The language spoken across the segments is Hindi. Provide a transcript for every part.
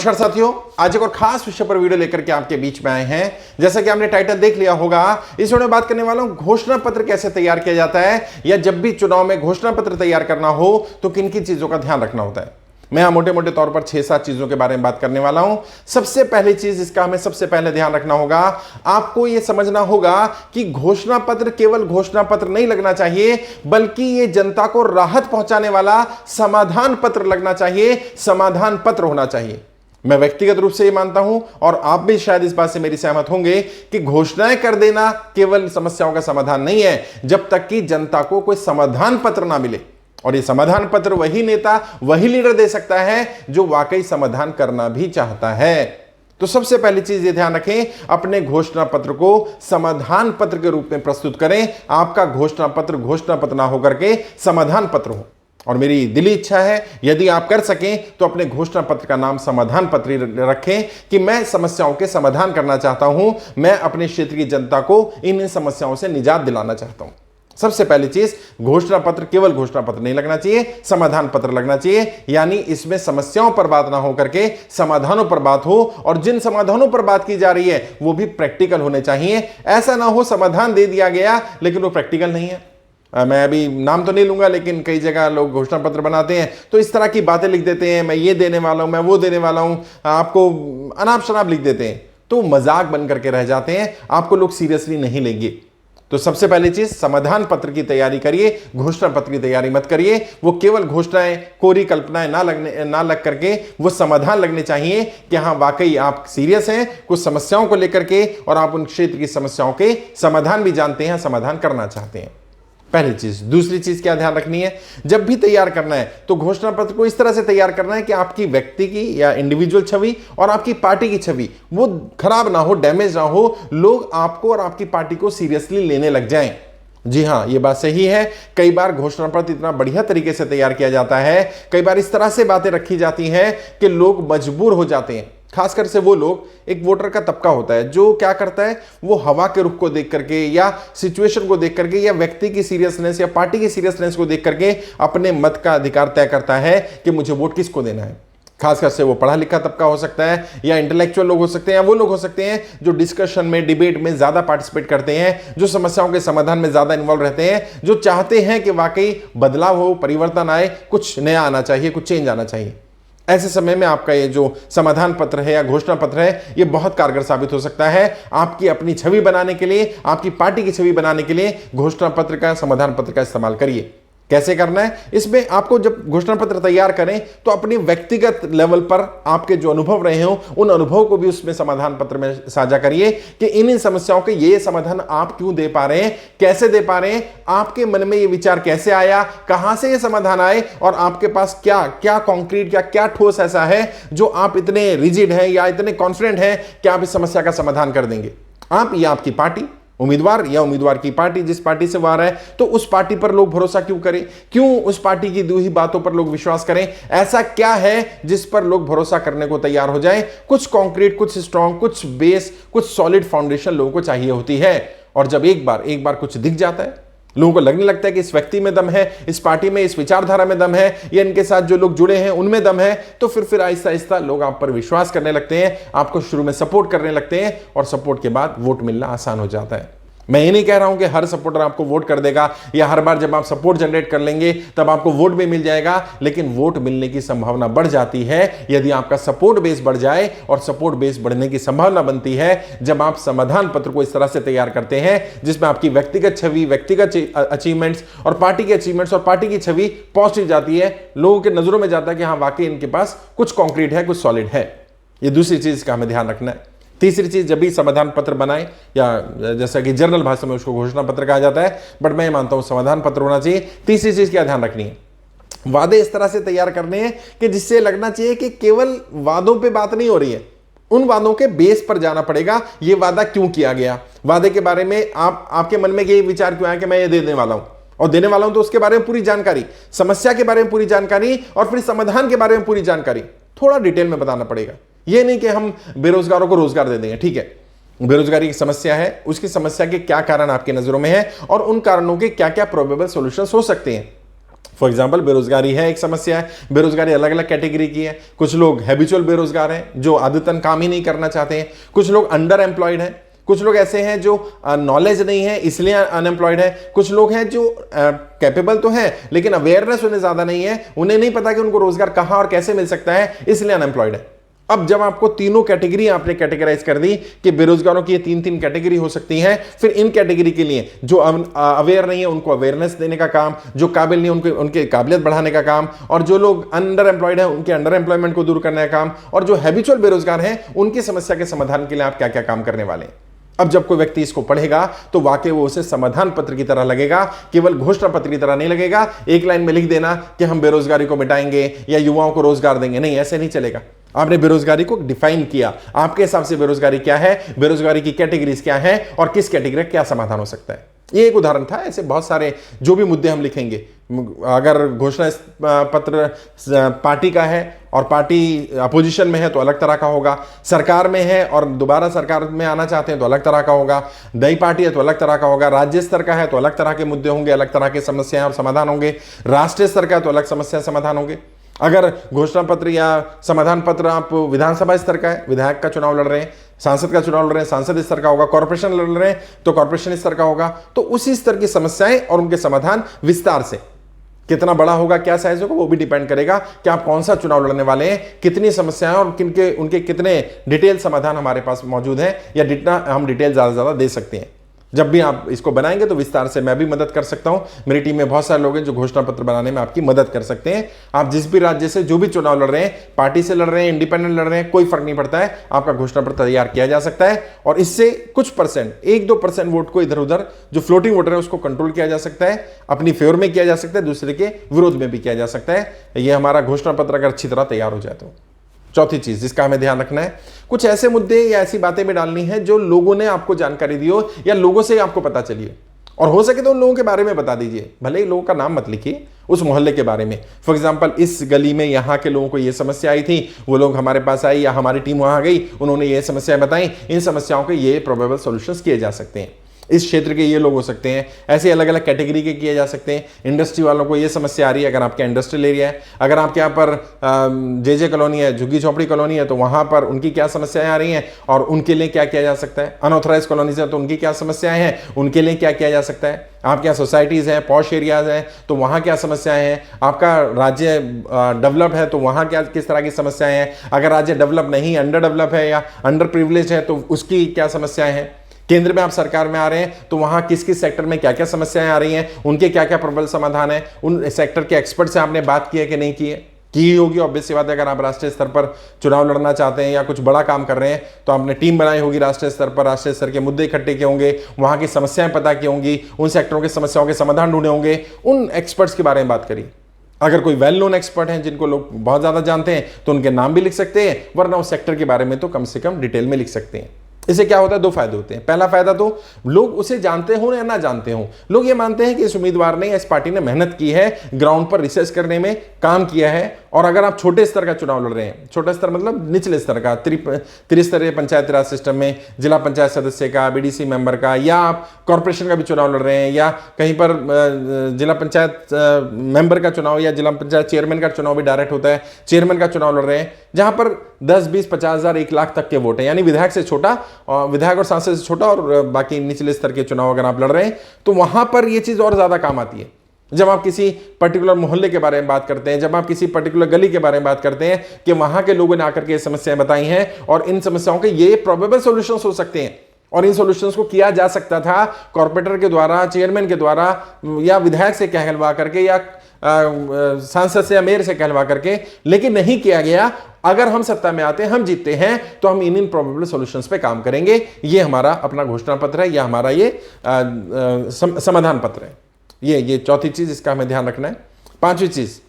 नमस्कार साथियों, आज एक और खास विषय पर वीडियो लेकर के आपके बीच में आए हैं। जैसा कि आपने टाइटल देख लिया होगा, इस वीडियो में बात करने वाला हूं घोषणा पत्र कैसे तैयार किया जाता है, या जब भी चुनाव में घोषणा पत्र तैयार करना हो तो किन किन चीजों का ध्यान रखना होता है। मैं यहां मोटे मोटे तौर पर 6-7 चीजों के बारे में बात करने वाला हूं। सबसे पहली चीज इसका हमें सबसे पहले ध्यान रखना होगा, आपको यह समझना होगा कि घोषणा पत्र केवल घोषणा पत्र नहीं लगना चाहिए, बल्कि यह जनता को राहत पहुंचाने वाला समाधान पत्र लगना चाहिए, समाधान पत्र होना चाहिए। मैं व्यक्तिगत रूप से ये मानता हूं और आप भी शायद इस बात से मेरी सहमत होंगे कि घोषणाएं कर देना केवल समस्याओं का समाधान नहीं है, जब तक कि जनता को कोई समाधान पत्र ना मिले। और ये समाधान पत्र वही नेता, वही लीडर दे सकता है जो वाकई समाधान करना भी चाहता है। तो सबसे पहली चीज ये ध्यान रखें, अपने घोषणा पत्र को समाधान पत्र के रूप में प्रस्तुत करें। आपका घोषणा पत्र ना होकर के समाधान पत्र हो। और मेरी दिली इच्छा है, यदि आप कर सकें तो अपने घोषणा पत्र का नाम समाधान पत्र रखें कि मैं समस्याओं के समाधान करना चाहता हूं, मैं अपने क्षेत्र की जनता को इन समस्याओं से निजात दिलाना चाहता हूं। सबसे पहली चीज, घोषणा पत्र केवल घोषणा पत्र नहीं लगना चाहिए, समाधान पत्र लगना चाहिए। यानी इसमें समस्याओं पर बात ना हो करके समाधानों पर बात हो, और जिन समाधानों पर बात की जा रही है वो भी प्रैक्टिकल होने चाहिए। ऐसा ना हो समाधान दे दिया गया लेकिन वो प्रैक्टिकल नहीं है। मैं अभी नाम तो नहीं लूंगा, लेकिन कई जगह लोग घोषणा पत्र बनाते हैं तो इस तरह की बातें लिख देते हैं, मैं ये देने वाला हूं, मैं वो देने वाला हूं, आपको अनाप शनाप लिख देते हैं, तो मजाक बन करके रह जाते हैं, आपको लोग सीरियसली नहीं लेंगे। तो सबसे पहली चीज, समाधान पत्र की तैयारी करिए, घोषणा पत्र की तैयारी मत करिए। वो केवल घोषणाएं, कोरी कल्पनाएं ना लग करके वो समाधान लगने चाहिए कि हाँ वाकई आप सीरियस हैं कुछ समस्याओं को लेकर के, और आप उन क्षेत्र की समस्याओं के समाधान भी जानते हैं, समाधान करना चाहते हैं। पहली चीज। दूसरी चीज क्या ध्यान रखनी है, जब भी तैयार करना है तो घोषणा पत्र को इस तरह से तैयार करना है कि आपकी व्यक्ति की या इंडिविजुअल छवि और आपकी पार्टी की छवि वो खराब ना हो, डैमेज ना हो, लोग आपको और आपकी पार्टी को सीरियसली लेने लग जाएं। जी हां, यह बात सही है। कई बार घोषणा पत्र इतना बढ़िया तरीके से तैयार किया जाता है, कई बार इस तरह से बातें रखी जाती हैं कि लोग मजबूर हो जाते हैं। खासकर से वो लोग, एक वोटर का तबका होता है जो क्या करता है, वो हवा के रुख को देख करके या सिचुएशन को देख करके या व्यक्ति की सीरियसनेस या पार्टी की सीरियसनेस को देख करके अपने मत का अधिकार तय करता है कि मुझे वोट किसको देना है। खासकर से वो पढ़ा लिखा तबका हो सकता है, या इंटेलेक्चुअल लोग हो सकते हैं, या वो लोग हो सकते हैं जो डिस्कशन में, डिबेट में ज्यादा पार्टिसिपेट करते हैं, जो समस्याओं के समाधान में ज्यादा इन्वॉल्व रहते हैं, जो चाहते हैं कि वाकई बदलाव हो, परिवर्तन आए, कुछ नया आना चाहिए, कुछ चेंज आना चाहिए। ऐसे समय में आपका ये जो समाधान पत्र है या घोषणा पत्र है, ये बहुत कारगर साबित हो सकता है। आपकी अपनी छवि बनाने के लिए, आपकी पार्टी की छवि बनाने के लिए घोषणा पत्र का, समाधान पत्र का इस्तेमाल करिए। कैसे करना है, इसमें आपको जब घोषणा पत्र तैयार करें तो अपनी व्यक्तिगत लेवल पर आपके जो अनुभव रहे हो, उन अनुभव को भी उसमें समाधान पत्र में साझा करिए कि इन समस्याओं के ये समाधान आप क्यों दे पा रहे हैं, कैसे दे पा रहे हैं, आपके मन में ये विचार कैसे आया, कहां से ये समाधान आए, और आपके पास क्या क्या कॉन्क्रीट या क्या ठोस ऐसा है जो आप इतने रिजिड हैं या इतने कॉन्फिडेंट हैं कि आप इस समस्या का समाधान कर देंगे। आप या आपकी पार्टी, उम्मीदवार या उम्मीदवार की पार्टी, जिस पार्टी से वार है, तो उस पार्टी पर लोग भरोसा क्यों करें, क्यों उस पार्टी की दी हुई बातों पर लोग विश्वास करें, ऐसा क्या है जिस पर लोग भरोसा करने को तैयार हो जाएं। कुछ कॉन्क्रीट, कुछ स्ट्रॉन्ग, कुछ बेस, कुछ सॉलिड फाउंडेशन लोगों को चाहिए होती है। और जब एक बार कुछ दिख जाता है, लोगों को लगने लगता है कि इस व्यक्ति में दम है, इस पार्टी में, इस विचारधारा में दम है, या इनके साथ जो लोग जुड़े हैं उनमें दम है, तो फिर आहिस्ता आहिस्ता लोग आप पर विश्वास करने लगते हैं, आपको शुरू में सपोर्ट करने लगते हैं, और सपोर्ट के बाद वोट मिलना आसान हो जाता है। मैं ये नहीं कह रहा हूं कि हर सपोर्टर आपको वोट कर देगा, या हर बार जब आप सपोर्ट जनरेट कर लेंगे तब आपको वोट भी मिल जाएगा, लेकिन वोट मिलने की संभावना बढ़ जाती है यदि आपका सपोर्ट बेस बढ़ जाए, और सपोर्ट बेस बढ़ने की संभावना बनती है जब आप समाधान पत्र को इस तरह से तैयार करते हैं जिसमें आपकी व्यक्तिगत छवि, व्यक्तिगत अचीवमेंट्स और पार्टी के अचीवमेंट्स और पार्टी की छवि पॉजिटिव जाती है। लोगों के नजरों में जाता है कि हाँ वाकई इनके पास कुछ कॉन्क्रीट है, कुछ सॉलिड है। ये दूसरी चीज का हमें ध्यान रखना है। तीसरी चीज, जब भी समाधान पत्र बनाए, या जैसा कि जर्नल भाषा में उसको घोषणा पत्र कहा जाता है, बट मैं मानता हूं समाधान पत्र होना चाहिए। तीसरी चीज क्या ध्यान रखनी है, वादे इस तरह से तैयार करने हैं कि जिससे लगना चाहिए कि केवल वादों पे बात नहीं हो रही है, उन वादों के बेस पर जाना पड़ेगा। ये वादा क्यों किया गया, वादे के बारे में आपके मन में ये विचार क्यों आया कि मैं ये देने वाला हूं, और देने वाला हूं तो उसके बारे में पूरी जानकारी, समस्या के बारे में पूरी जानकारी, और फिर समाधान के बारे में पूरी जानकारी थोड़ा डिटेल में बताना पड़ेगा। यह नहीं कि हम बेरोजगारों को रोजगार दे देंगे, ठीक है, बेरोजगारी की समस्या है, उसकी समस्या के क्या कारण आपकी नजरों में है और उन कारणों के क्या क्या प्रोबेबल सॉल्यूशंस हो सकते हैं। फॉर एग्जाम्पल बेरोजगारी है, एक समस्या है। बेरोजगारी अलग अलग कैटेगरी की है। कुछ लोग हैबिचुअल बेरोजगार हैं जो आदतन काम ही नहीं करना चाहते हैं। कुछ लोग अंडर एम्प्लॉयड हैं। कुछ लोग ऐसे हैं जो नॉलेज नहीं है इसलिए अनएम्प्लॉयड है। कुछ लोग हैं जो कैपेबल तो हैं लेकिन अवेयरनेस उन्हें ज्यादा नहीं है, उन्हें नहीं पता कि उनको रोजगार कहां और कैसे मिल सकता है, इसलिए अनएम्प्लॉयड है। अब जब आपको तीनों कैटेगरी आपने कैटेगराइज कर दी कि बेरोजगारों की ये तीन तीन कैटेगरी हो सकती हैं, फिर इन कैटेगरी के लिए जो अवेयर नहीं है उनको अवेयरनेस देने का काम, जो काबिल नहीं उनके उनके काबिलियत बढ़ाने का काम, और जो लोग अंडर एम्प्लॉयड है उनके अंडर एम्प्लॉयमेंट को दूर करने का काम, और जो हैबिचुअल बेरोजगार हैं उनकी समस्या के समाधान के लिए आप क्या क्या काम करने वाले हैं। अब जब कोई व्यक्ति इसको पढ़ेगा तो वाकई वो उसे समाधान पत्र की तरह लगेगा, केवल घोषणा पत्र की तरह नहीं लगेगा। एक लाइन में लिख देना कि हम बेरोजगारी को मिटाएंगे या युवाओं को रोजगार देंगे, नहीं, ऐसे नहीं चलेगा। आपने बेरोजगारी को डिफाइन किया, आपके हिसाब से बेरोजगारी क्या है, बेरोजगारी की कैटेगरीज क्या है और किस कैटेगरी का क्या समाधान हो सकता है। ये एक उदाहरण था। ऐसे बहुत सारे जो भी मुद्दे हम लिखेंगे, अगर घोषणा पत्र पार्टी का है और पार्टी अपोजिशन में है तो अलग तरह का होगा, सरकार में है और दोबारा सरकार में आना चाहते हैं तो अलग तरह का होगा, नई पार्टी है तो अलग तरह का होगा, राज्य स्तर का है तो अलग तरह के मुद्दे होंगे, अलग तरह के समस्याएं और समाधान होंगे, राष्ट्रीय स्तर का है तो अलग समस्या समाधान होंगे। अगर घोषणा पत्र या समाधान पत्र आप विधानसभा स्तर का है, विधायक का चुनाव लड़ रहे हैं, सांसद का चुनाव लड़ रहे हैं, सांसद स्तर का होगा, कॉर्पोरेशन लड़ रहे हैं तो कॉर्पोरेशन स्तर का होगा, तो उसी स्तर की समस्याएं और उनके समाधान विस्तार से कितना बड़ा होगा, क्या साइज होगा, वो भी डिपेंड करेगा कि आप कौन सा चुनाव लड़ने वाले हैं, कितनी समस्याएं और किनके उनके कितने डिटेल समाधान हमारे पास मौजूद है या जितना हम डिटेल ज्यादा से ज्यादा दे सकते हैं। जब भी आप इसको बनाएंगे तो विस्तार से मैं भी मदद कर सकता हूं। मेरी टीम में बहुत सारे लोग हैं जो घोषणा पत्र बनाने में आपकी मदद कर सकते हैं। आप जिस भी राज्य से जो भी चुनाव लड़ रहे हैं, पार्टी से लड़ रहे हैं, इंडिपेंडेंट लड़ रहे हैं, कोई फर्क नहीं पड़ता है, आपका घोषणा पत्र तैयार किया जा सकता है और इससे कुछ परसेंट, 1-2% वोट को इधर उधर जो फ्लोटिंग वोटर है उसको कंट्रोल किया जा सकता है, अपनी फेवर में किया जा सकता है, दूसरे के विरोध में भी किया जा सकता है। यह हमारा घोषणा पत्र अगर अच्छी तरह तैयार हो जाए तो। चौथी चीज जिसका हमें ध्यान रखना है, कुछ ऐसे मुद्दे या ऐसी बातें भी डालनी है जो लोगों ने आपको जानकारी दी हो या लोगों से आपको पता चली हो, और हो सके तो उन लोगों के बारे में बता दीजिए। भले ही लोगों का नाम मत लिखिए, उस मोहल्ले के बारे में। फॉर एग्जांपल, इस गली में यहाँ के लोगों को ये समस्या आई थी, वो लोग हमारे पास आए या हमारी टीम वहां गई, उन्होंने ये समस्या बताई, इन समस्याओं के ये प्रोबेबल सॉल्यूशंस किए जा सकते हैं, इस क्षेत्र के ये लोग हो सकते हैं, ऐसे अलग अलग कैटेगरी के किए जा सकते हैं। इंडस्ट्री वालों को ये समस्या आ रही है, अगर आपका इंडस्ट्रियल एरिया है, अगर आपके यहाँ पर जे कॉलोनी है, झुग्गी झोपड़ी कॉलोनी है, तो वहां पर उनकी क्या समस्याएं आ रही हैं और उनके लिए क्या किया जा सकता है। अनऑथराइज कॉलोनीज है तो उनकी क्या समस्याएं हैं, उनके लिए क्या किया जा सकता है। आपके यहाँ सोसाइटीज हैं, पॉश एरियाज हैं तो वहां क्या समस्याएं हैं। आपका राज्य डेवलप है तो वहां क्या किस तरह की समस्याएं हैं। अगर राज्य डेवलप नहीं, अंडर डेवलप है या अंडर प्रिविलेज है तो उसकी क्या समस्याएं हैं। केंद्र में आप सरकार में आ रहे हैं तो वहां किस किस सेक्टर में क्या क्या समस्याएं आ रही हैं, उनके क्या क्या प्रबल समाधान है। उन सेक्टर के एक्सपर्ट से आपने बात की है कि नहीं की होगी। ऑब्वियस सी बात है, अगर आप राष्ट्रीय स्तर पर चुनाव लड़ना चाहते हैं या कुछ बड़ा काम कर रहे हैं तो आपने टीम बनाई होगी राष्ट्रीय स्तर पर, राष्ट्रीय स्तर के मुद्दे इकट्ठे किए होंगे, वहां की समस्याएं पता की होंगी, उन सेक्टरों की समस्याओं के समाधान ढूंढे होंगे, उन एक्सपर्ट्स के बारे में बात करिए। अगर कोई वेल नोन एक्सपर्ट हैं जिनको लोग बहुत ज्यादा जानते हैं तो उनके नाम भी लिख सकते हैं, वरना उस सेक्टर के बारे में तो कम से कम डिटेल में लिख सकते हैं। इससे क्या होता है, 2 फायदे होते हैं। पहला फायदा तो लोग उसे जानते हो या ना जानते हो, लोग ये मानते हैं कि इस उम्मीदवार ने, इस पार्टी ने मेहनत की है, ग्राउंड पर रिसर्च करने में काम किया है। और अगर आप छोटे स्तर का चुनाव लड़ रहे हैं, छोटा स्तर मतलब निचले स्तर का, त्रिस्तरीय पंचायती राज सिस्टम में जिला पंचायत सदस्य का, बीडीसी मेंबर का, या आप कॉर्पोरेशन का भी चुनाव लड़ रहे हैं, या कहीं पर जिला पंचायत मेंबर का चुनाव या जिला पंचायत चेयरमैन का चुनाव भी डायरेक्ट होता है, चेयरमैन का चुनाव लड़ रहे हैं, जहां पर 10, 20, 50 हजार, 1 लाख तक के वोट है, यानी विधायक से छोटा, विधायक और सांसद से छोटा, और बाकी निचले स्तर के चुनाव अगर आप लड़ रहे हैं तो वहां पर यह चीज और ज्यादा काम आती है। जब आप किसी पर्टिकुलर मोहल्ले के बारे में बात करते हैं, जब आप किसी पर्टिकुलर गली के बारे में बात करते हैं कि वहां के लोगों ने आकर के समस्याएं बताई हैं और इन समस्याओं के ये प्रोबेबल सॉल्यूशंस हो सकते हैं, और इन सॉल्यूशंस को किया जा सकता था कॉर्पोरेटर के द्वारा, चेयरमैन के द्वारा, या विधायक से कहलवा करके, या सांसद से या मेयर से कहलवा करके, लेकिन नहीं किया गया। अगर हम सत्ता में आते हैं, हम जीतते हैं, तो हम इन प्रोबेबल सॉल्यूशंस पे काम करेंगे। ये हमारा अपना घोषणा पत्र है, या हमारा ये समाधान पत्र है। ये चौथी चीज, इसका हमें ध्यान रखना है। 5वीं चीज,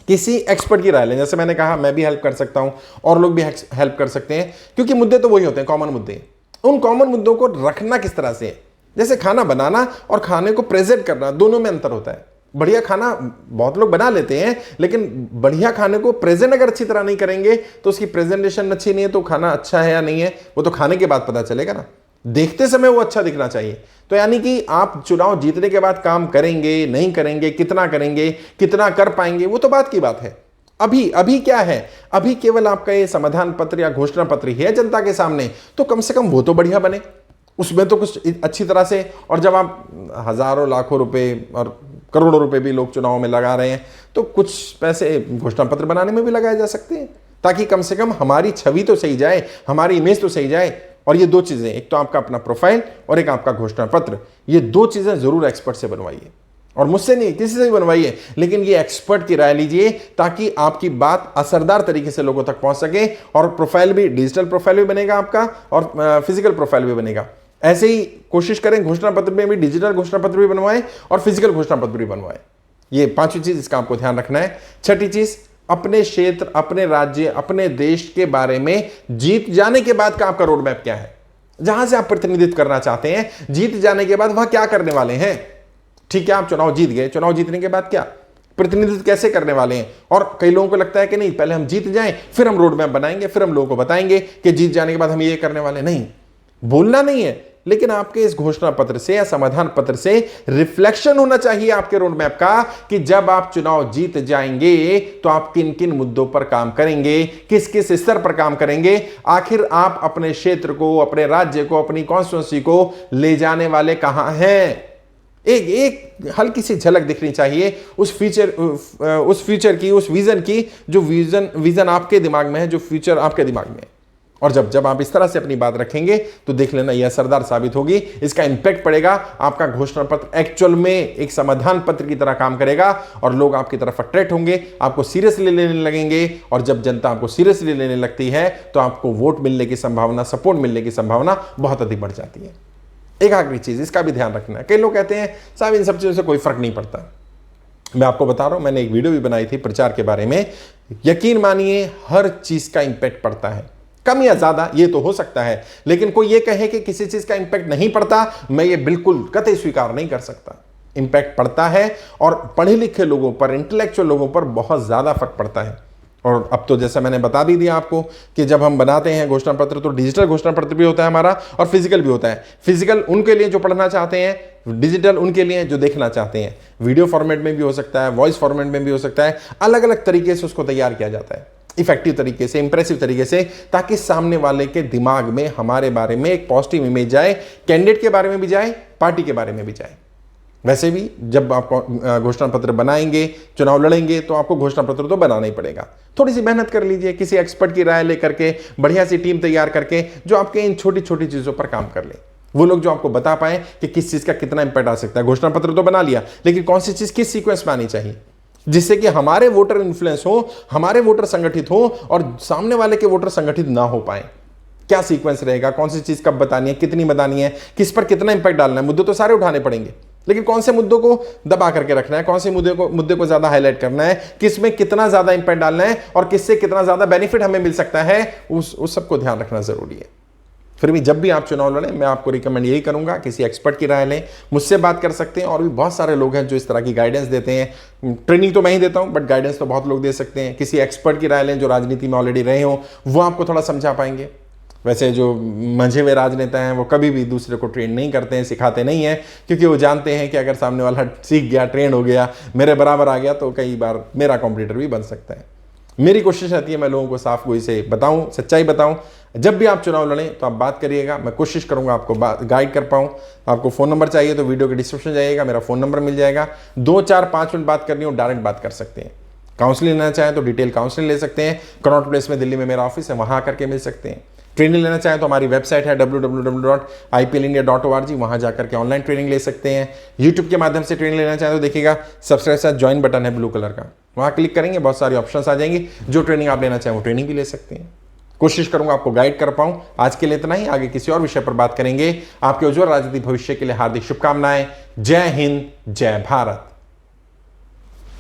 किसी एक्सपर्ट की राय लें। जैसे मैंने कहा, मैं भी हेल्प कर सकता हूं और लोग भी हेल्प कर सकते हैं, क्योंकि मुद्दे तो वही होते हैं, कॉमन मुद्दे। उन कॉमन मुद्दों को रखना किस तरह से है, जैसे खाना बनाना और खाने को प्रेजेंट करना, दोनों में अंतर होता है। बढ़िया खाना बहुत लोग बना लेते हैं, लेकिन बढ़िया खाने को प्रेजेंट अगर अच्छी तरह नहीं करेंगे तो उसकी प्रेजेंटेशन अच्छी नहीं है तो खाना अच्छा है या नहीं है वो तो खाने के बाद पता चलेगा ना। देखते समय वो अच्छा दिखना चाहिए, तो यानी कि आप चुनाव जीतने के बाद काम करेंगे नहीं करेंगे, कितना कर पाएंगे, वो तो बात की बात है। अभी क्या है, अभी केवल आपका ये समाधान पत्र या घोषणा पत्र ही है जनता के सामने, तो कम से कम वो तो बढ़िया बने, उसमें तो कुछ अच्छी तरह से। और जब आप हजारों लाखों रुपए और करोड़ों रुपए भी लोग चुनाव में लगा रहे हैं, तो कुछ पैसे घोषणा पत्र बनाने में भी लगाए जा सकते हैं, ताकि कम से कम हमारी छवि तो सही जाए, हमारी इमेज तो सही जाए। और ये दो चीजें, एक तो आपका अपना प्रोफाइल और एक आपका घोषणा पत्र, ये दो चीजें जरूर एक्सपर्ट से बनवाइए, और मुझसे नहीं, किसी से भी बनवाइए, लेकिन ये एक्सपर्ट की राय लीजिए, ताकि आपकी बात असरदार तरीके से लोगों तक पहुंच सके। और प्रोफाइल भी, डिजिटल प्रोफाइल भी बनेगा आपका और फिजिकल प्रोफाइल भी बनेगा। ऐसे ही कोशिश करें घोषणा पत्र में भी डिजिटल घोषणा पत्र भी बनवाएं और फिजिकल घोषणा पत्र भी बनवाएं। ये पांचवी चीज, इसका आपको ध्यान रखना है। छठी चीज, अपने क्षेत्र, अपने राज्य, अपने देश के बारे में जीत जाने के बाद का आपका रोड मैप क्या है, जहां से आप प्रतिनिधित्व करना चाहते हैं, जीत जाने के बाद वह क्या करने वाले हैं। ठीक है, आप चुनाव जीत गए, चुनाव जीतने के बाद क्या प्रतिनिधित्व कैसे करने वाले हैं। और कई लोगों को लगता है कि नहीं, पहले हम जीत जाएं, फिर हम रोड मैप बनाएंगे, फिर हम लोगों को बताएंगे कि जीत जाने के बाद हम ये करने वाले। नहीं, बोलना नहीं है, लेकिन आपके इस घोषणा पत्र से या समाधान पत्र से रिफ्लेक्शन होना चाहिए आपके रोड मैप का, कि जब आप चुनाव जीत जाएंगे तो आप किन किन मुद्दों पर काम करेंगे, किस किस स्तर पर काम करेंगे, आखिर आप अपने क्षेत्र को, अपने राज्य को, अपनी कॉन्स्टिट्यूंसी को ले जाने वाले कहां हैं। एक हल्की सी झलक दिखनी चाहिए उस फ्यूचर की, उस विजन की, जो विजन आपके दिमाग में है, जो फ्यूचर आपके दिमाग में है। और जब आप इस तरह से अपनी बात रखेंगे तो देख लेना यह असरदार साबित होगी। इसका इंपैक्ट पड़ेगा, आपका घोषणा पत्र एक्चुअल में एक समाधान पत्र की तरह काम करेगा और लोग आपकी तरफ अट्रैक्ट होंगे, आपको सीरियसली लेने लगेंगे। और जब जनता आपको सीरियसली लेने लगती है तो आपको वोट मिलने की संभावना, सपोर्ट मिलने की संभावना बहुत अधिक बढ़ जाती है। एक आखिरी चीज, इसका भी ध्यान रखना है। कई लोग कहते हैं साहब इन सब चीजों से कोई फर्क नहीं पड़ता। मैं आपको बता रहा हूं, मैंने एक वीडियो भी बनाई थी प्रचार के बारे में। यकीन मानिए हर चीज का इंपैक्ट पड़ता है, कम या ज्यादा ये तो हो सकता है, लेकिन कोई ये कहे कि किसी चीज का इंपैक्ट नहीं पड़ता, मैं ये बिल्कुल कतई स्वीकार नहीं कर सकता। इंपैक्ट पड़ता है और पढ़े लिखे लोगों पर, इंटेलेक्चुअल लोगों पर बहुत ज्यादा फर्क पड़ता है। और अब तो जैसा मैंने बता भी दिया आपको कि जब हम बनाते हैं घोषणा पत्र, तो डिजिटल घोषणा पत्र भी होता है हमारा और फिजिकल भी होता है। फिजिकल उनके लिए जो पढ़ना चाहते हैं, डिजिटल उनके लिए जो देखना चाहते हैं। वीडियो फॉर्मेट में भी हो सकता है, वॉइस फॉर्मेट में भी हो सकता है, अलग अलग तरीके से उसको तैयार किया जाता है, इफेक्टिव तरीके से, इंप्रेसिव तरीके से, ताकि सामने वाले के दिमाग में हमारे बारे में एक पॉजिटिव इमेज जाए, कैंडिडेट के बारे में भी जाए, पार्टी के बारे में भी जाए। वैसे भी जब आप घोषणा पत्र बनाएंगे, चुनाव लड़ेंगे, तो आपको घोषणा पत्र तो बनाना ही पड़ेगा। थोड़ी सी मेहनत कर लीजिए, किसी एक्सपर्ट की राय लेकर के, बढ़िया सी टीम तैयार करके, जो आपके इन छोटी छोटी चीजों पर काम कर ले। वो लोग जो आपको बता पाए कि किस चीज का कितना इंपैक्ट आ सकता है। घोषणा पत्र तो बना लिया, लेकिन कौन सी चीज किस सीक्वेंस में आनी चाहिए, जिससे कि हमारे वोटर इन्फ्लुएंस हो, हमारे वोटर संगठित हो और सामने वाले के वोटर संगठित ना हो पाए। क्या सीक्वेंस रहेगा, कौन सी चीज कब बतानी है, कितनी बतानी है, किस पर कितना इंपैक्ट डालना है। मुद्दे तो सारे उठाने पड़ेंगे, लेकिन कौन से मुद्दों को दबा करके रखना है, कौन से मुद्दे को ज्यादा हाईलाइट करना है, किस में कितना ज्यादा इंपैक्ट डालना है और किससे कितना ज्यादा बेनिफिट हमें मिल सकता है, उस सबको ध्यान रखना जरूरी है। फिर भी जब भी आप चुनाव लड़ें, मैं आपको रिकमेंड यही करूंगा, किसी एक्सपर्ट की राय लें, मुझसे बात कर सकते हैं। और भी बहुत सारे लोग हैं जो इस तरह की गाइडेंस देते हैं। ट्रेनिंग तो मैं ही देता हूं, बट गाइडेंस तो बहुत लोग दे सकते हैं। किसी एक्सपर्ट की राय लें जो राजनीति में ऑलरेडी रहे हो, वो आपको थोड़ा समझा पाएंगे। वैसे जो मंझे हुए राजनेता हैं वो कभी भी दूसरे को ट्रेन नहीं करते हैं, सिखाते नहीं हैं, क्योंकि वो जानते हैं कि अगर सामने वाला सीख गया, ट्रेन हो गया, मेरे बराबर आ गया, तो कई बार मेरा कॉम्पिटिटर भी बन सकता है। मेरी कोशिश रहती है मैं लोगों को साफ गोई से बताऊं, सच्चाई बताऊं। जब भी आप चुनाव लड़ें तो आप बात करिएगा, मैं कोशिश करूंगा आपको गाइड कर पाऊं। आपको फोन नंबर चाहिए तो वीडियो के डिस्क्रिप्शन जाइएगा, मेरा फोन नंबर मिल जाएगा। 2, 4, 5 मिनट बात करनी हो, डायरेक्ट बात कर सकते हैं। काउंसलिंग लेना चाहें तो डिटेल काउंसलिंग ले सकते हैं। कनॉट प्लेस में दिल्ली में मेरा ऑफिस है, वहां आकर के मिल सकते हैं। ट्रेनिंग लेना चाहें तो हमारी वेबसाइट है www.iplindia.org, वहां जाकर के ऑनलाइन ट्रेनिंग ले सकते हैं। यूट्यूब के माध्यम से ट्रेनिंग लेना चाहें तो देखिएगा सब्सक्राइब साथ ज्वाइन बटन है ब्लू कलर का, वहां क्लिक करेंगे, बहुत सारी ऑप्शंस आ जाएंगी। जो ट्रेनिंग आप लेना चाहें वो ट्रेनिंग भी ले सकते हैं। कोशिश करूंगा आपको गाइड कर पाऊं। आज के लिए इतना ही, आगे किसी और विषय पर बात करेंगे। आपके उज्जवल राजनीतिक भविष्य के लिए हार्दिक शुभकामनाएं। जय हिंद, जय भारत।